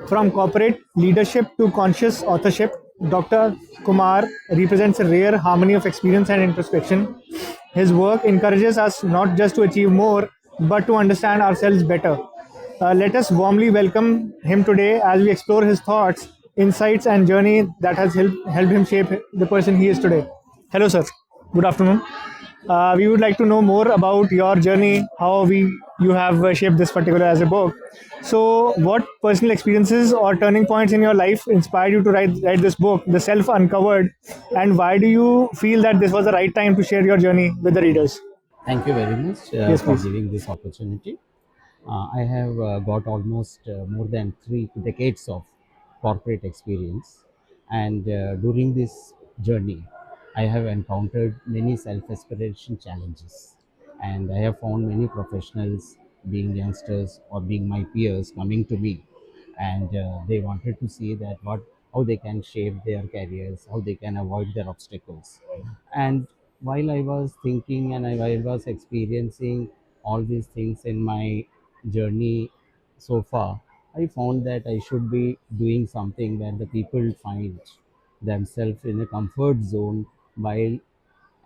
From corporate leadership to conscious authorship, Dr. Kumar represents a rare harmony of experience and introspection. His work encourages us not just to achieve more, but to understand ourselves better. Let us warmly welcome him today as we explore his thoughts, insights, and journey that has helped him shape the person he is today. Hello, sir. Good afternoon. We would like to know more about your journey, how you have shaped this particular as a book. So, what personal experiences or turning points in your life inspired you to write this book, The Self Uncovered, and why do you feel that this was the right time to share your journey with the readers? Thank you very much Yes, for please. giving this opportunity. I have got almost more than 3 decades of corporate experience, and during this journey, I have encountered many self-aspiration challenges, and I have found many professionals, being youngsters or being my peers, coming to me, and they wanted to see that what how they can shape their careers, how they can avoid their obstacles. And while I was thinking and I was experiencing all these things in my journey so far, I found that I should be doing something where the people find themselves in a comfort zone while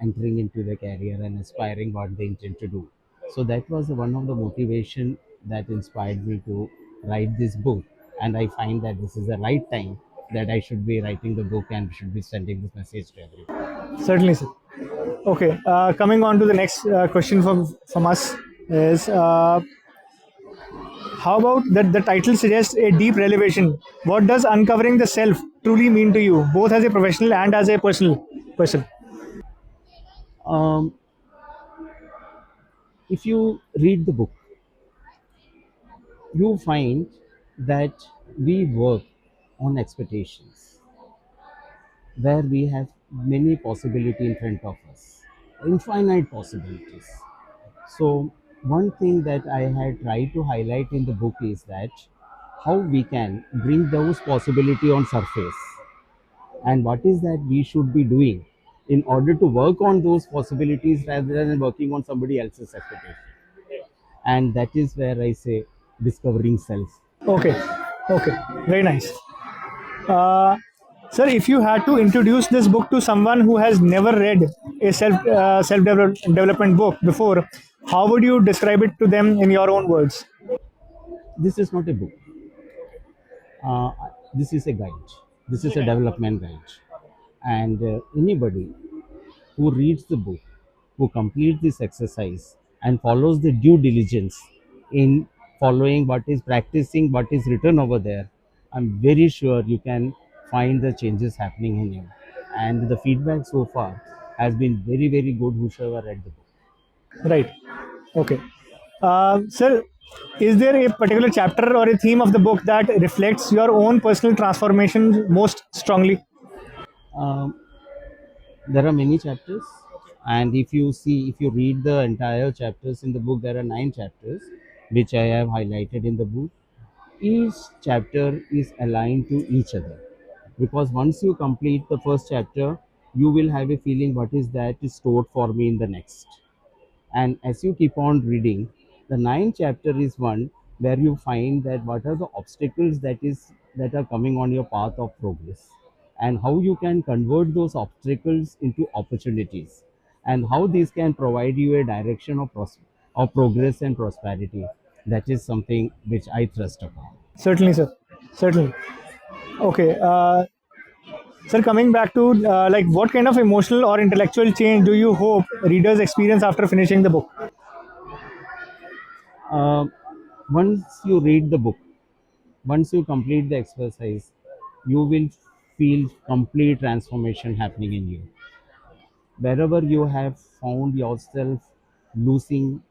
entering into the career and aspiring what they intend to do. So that was one of the motivation that inspired me to write this book. And I find that this is the right time that I should be writing the book and should be sending this message to everyone. Certainly, sir. Okay, coming on to the next question from us is how about that the title suggests a deep revelation? What does uncovering the self truly mean to you, both as a professional and as a personal person? Um, if you read the book, you find that we work on expectations where we have many possibility in front of us, infinite possibilities. So one thing that I had tried to highlight in the book is that how we can bring those possibility on surface, and what is that we should be doing in order to work on those possibilities rather than working on somebody else's expectation. And that is where I say discovering self. Okay, okay, very nice. Uh, Sir, if you had to introduce this book to someone who has never read a self development book before, how would you describe it to them in your own words? This is not a book. uh, this is a guide. This is a development guide. And anybody who reads the book, who completes this exercise and follows the due diligence in following what is practicing, what is written over there, I'm very sure you can find the changes happening in you. And the feedback so far has been very, very good, whosoever read the book. Right. Okay. Sir, is there a particular chapter or a theme of the book that reflects your own personal transformation most strongly? Um, there are many chapters, and if you read the entire chapters in the book, there are 9 chapters which I have highlighted in the book. Each chapter is aligned to each other, because once you complete the first chapter, you will have a feeling what is that is stored for me in the next. And as you keep on reading, the ninth chapter is one where you find that what are the obstacles that are coming on your path of progress, and how you can convert those obstacles into opportunities, and how these can provide you a direction of progress and prosperity. That is something which I trust upon. Certainly, sir. Certainly. Okay. Sir, coming back to like what kind of emotional or intellectual change do you hope readers experience after finishing the book? Uh, Once you read the book, once you complete the exercise, you will feel complete transformation happening in you. Wherever you have found yourself losing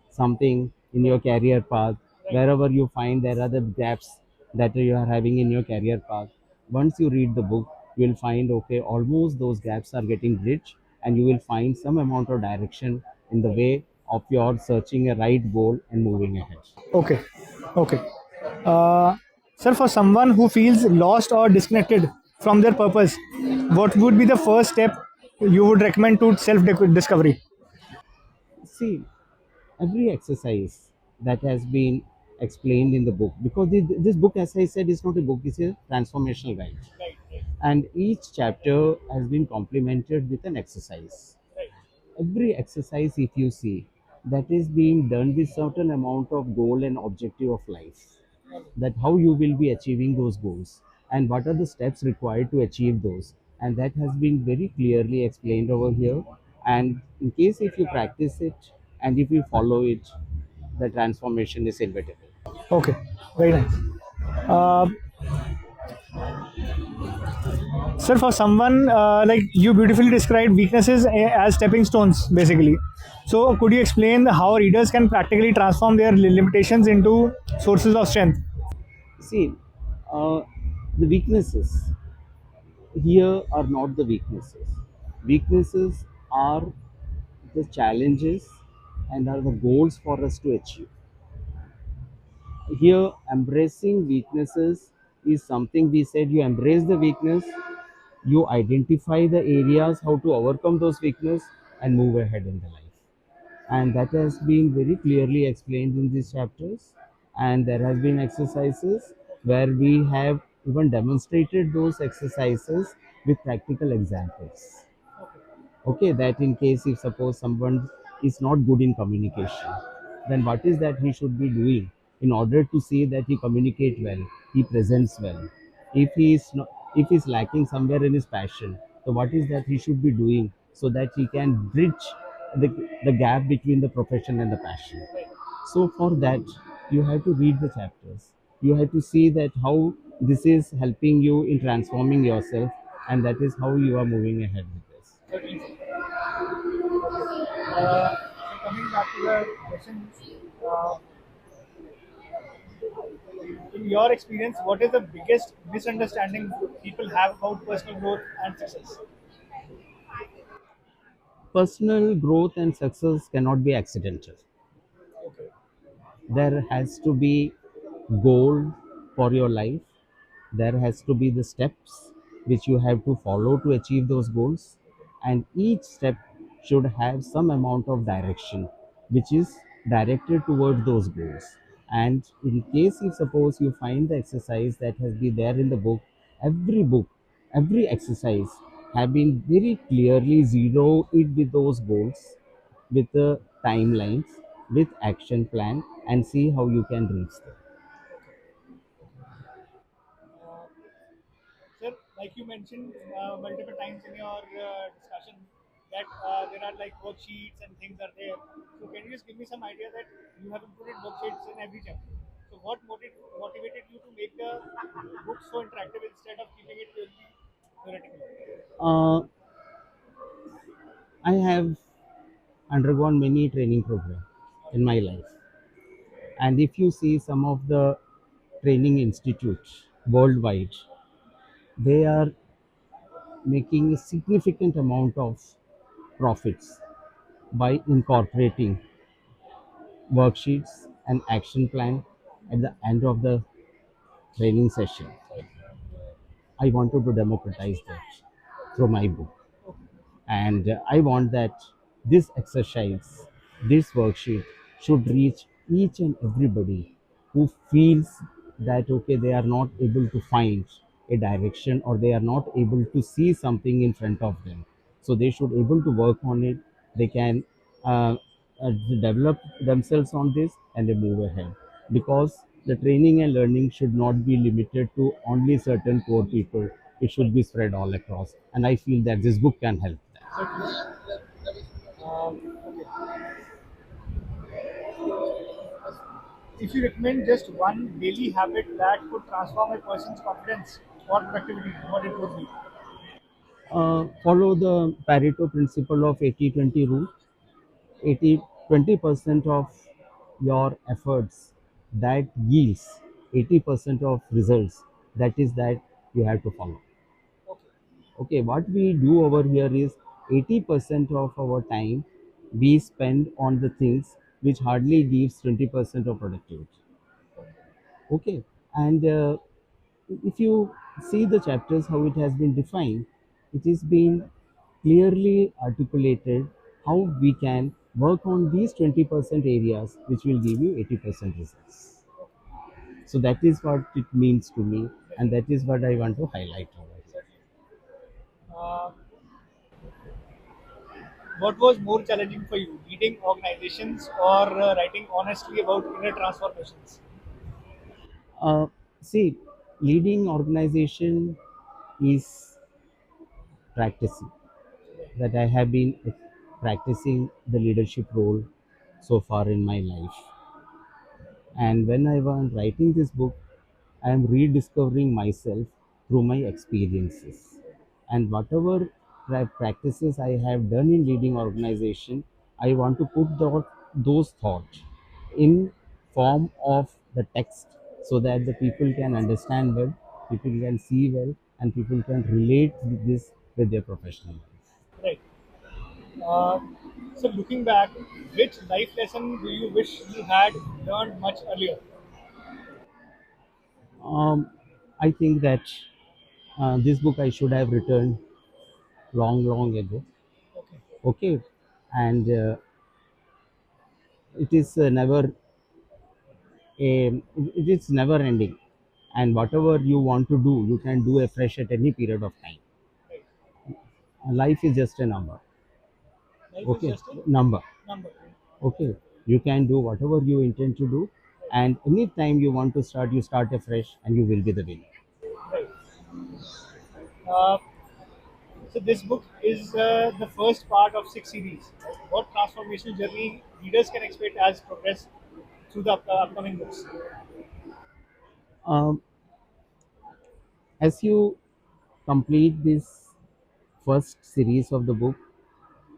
something in your career path, wherever you find there are the gaps that you are having in your career path, once you read the book, you will find okay, almost those gaps are getting bridged, and you will find some amount of direction in the way of your searching a right goal and moving ahead. Okay. Okay. Uh, Sir, for someone who feels lost or disconnected from their purpose, what would be the first step you would recommend to self discovery? See, every exercise that has been explained in the book, because this book, as I said, is not a book, it's a transformational guide. Right, right, And each chapter has been complemented with an exercise. right. Every exercise, if you see, that is being done with certain amount of goal and objective of life, that how you will be achieving those goals and what are the steps required to achieve those, and that has been very clearly explained over here. And in case if you practice it and if you follow it, the transformation is inevitable. Okay, very nice. Uh, Sir, for someone like you beautifully described weaknesses as stepping stones, basically. So, could you explain how readers can practically transform their limitations into sources of strength? See, uh, the weaknesses here are not the weaknesses. Weaknesses are the challenges and are the goals for us to achieve. Here, embracing weaknesses is something we said, you embrace the weakness, you identify the areas how to overcome those weakness and move ahead in the life. And that has been very clearly explained in these chapters. And there has been exercises where we have even demonstrated those exercises with practical examples. Okay, that in case if suppose someone is not good in communication, then what is that he should be doing in order to see that he communicate well, he presents well. If he is not, if he is lacking somewhere in his passion, so what is that he should be doing so that he can bridge the, the gap between the profession and the passion. So for that, you have to read the chapters, you have to see that how this is helping you in transforming yourself, and that is how you are moving ahead with this. Certainly. So coming back to the questions, uh, in your experience, what is the biggest misunderstanding people have about personal growth and success? Personal growth and success cannot be accidental. Okay. There has to be goal for your life. There has to be the steps which you have to follow to achieve those goals, and each step should have some amount of direction which is directed toward those goals. And in case if suppose you find the exercise that has been there in the book, every exercise have been very clearly zero it with those goals, with the timelines, with action plan, and see how you can reach them. Uh, Sir, like you mentioned multiple times in your discussion that there are like worksheets and things are there. So can you just give me some idea that you have included worksheets in every chapter? So what motivated you to make the book so interactive instead of keeping it purely theoretical? uh, I have undergone many training programs in my life, and if you see some of the training institutes worldwide, they are making a significant amount of profits by incorporating worksheets and action plan at the end of the training session. I wanted to democratize that through my book. And I want that this exercise, this worksheet should reach each and everybody who feels that okay, they are not able to find a direction or they are not able to see something in front of them, so they should able to work on it. They can uh, develop themselves on this and they move ahead, because the training and learning should not be limited to only certain core people. It should be spread all across, and I feel that this book can help that. Certainly. Okay. If you recommend just one daily habit that could transform a person's confidence or productivity, what it would be? Follow the Pareto principle of 80-20 rule. 20% of your efforts that yields 80% of results. That is that you have to follow. Okay. Okay, what we do over here is 80% of our time we spend on the things which hardly gives 20% of productivity. Okay, and if you see the chapters how it has been defined, it is been clearly articulated how we can work on these 20% areas which will give you 80% results. So that is what it means to me, and that is what I want to highlight over here. Uh, what was more challenging for you, leading organizations or writing honestly about inner transformations? Uh, See, leading organization is practicing that I have been practicing the leadership role so far in my life. And when I was writing this book, I am rediscovering myself through my experiences. And whatever practices I have done in leading organization, I want to put those thoughts in form of the text so that the people can understand well, people can see well, and people can relate with this with their professional life. Right. Uh, so looking back, which life lesson do you wish you had learned much earlier? Um, I think that this book I should have written long, long ago. Okay. Okay, and it is never it is never ending. And whatever you want to do, you can do afresh at any period of time. Right. Life is just a number. Life is Okay, just a number. number. Okay, you can do whatever you intend to do, and any time you want to start, you start afresh, and you will be the winner. Right. Uh, so this book is the first part of six series. Right? What transformational journey readers can expect as progress through the upcoming books? Um, as you complete this first series of the book,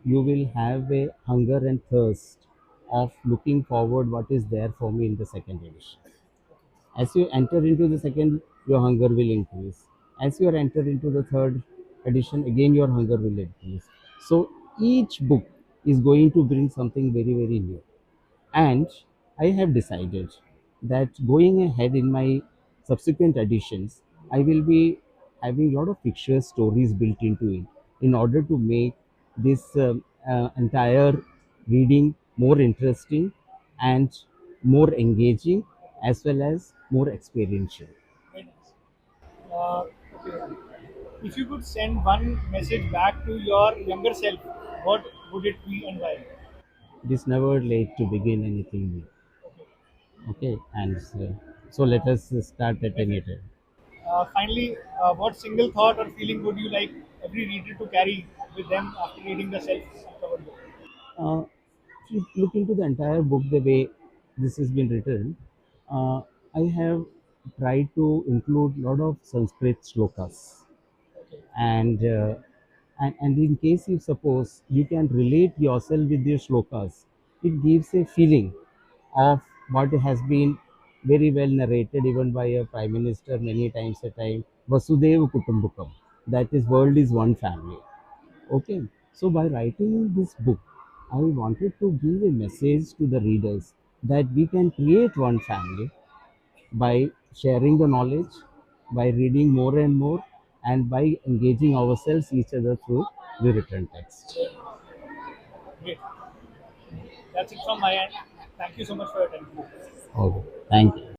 you will have a hunger and thirst of looking forward what is there for me in the second edition. As you enter into the second, your hunger will increase. As you enter into the third edition, again your hunger will increase. So each book is going to bring something very, very new. And I have decided that going ahead in my subsequent editions, I will be having a lot of picture stories built into it in order to make this entire reading more interesting and more engaging as well as more experiential. Very nice. Okay. If you could send one message back to your younger self, what would it be and why? It is never late to begin anything new. Okay. Okay, and so let us start at any Definitely. time. Finally, what single thought or feeling would you like every reader to carry with them after reading the self-covered book? Uh, if you look into the entire book, the way this has been written, uh, I have tried to include a lot of Sanskrit shlokas, Okay. and and in case you suppose you can relate yourself with the shlokas, it gives a feeling of what has been very well narrated even by a prime minister many times a time. Vasudeva Kutumbakam, that is world is one family. Okay, so by writing this book, I wanted to give a message to the readers that we can create one family by sharing the knowledge, by reading more and more, and by engaging ourselves each other through the written text. Great. That's it from my end. Thank you so much for your time. Okay, thank you.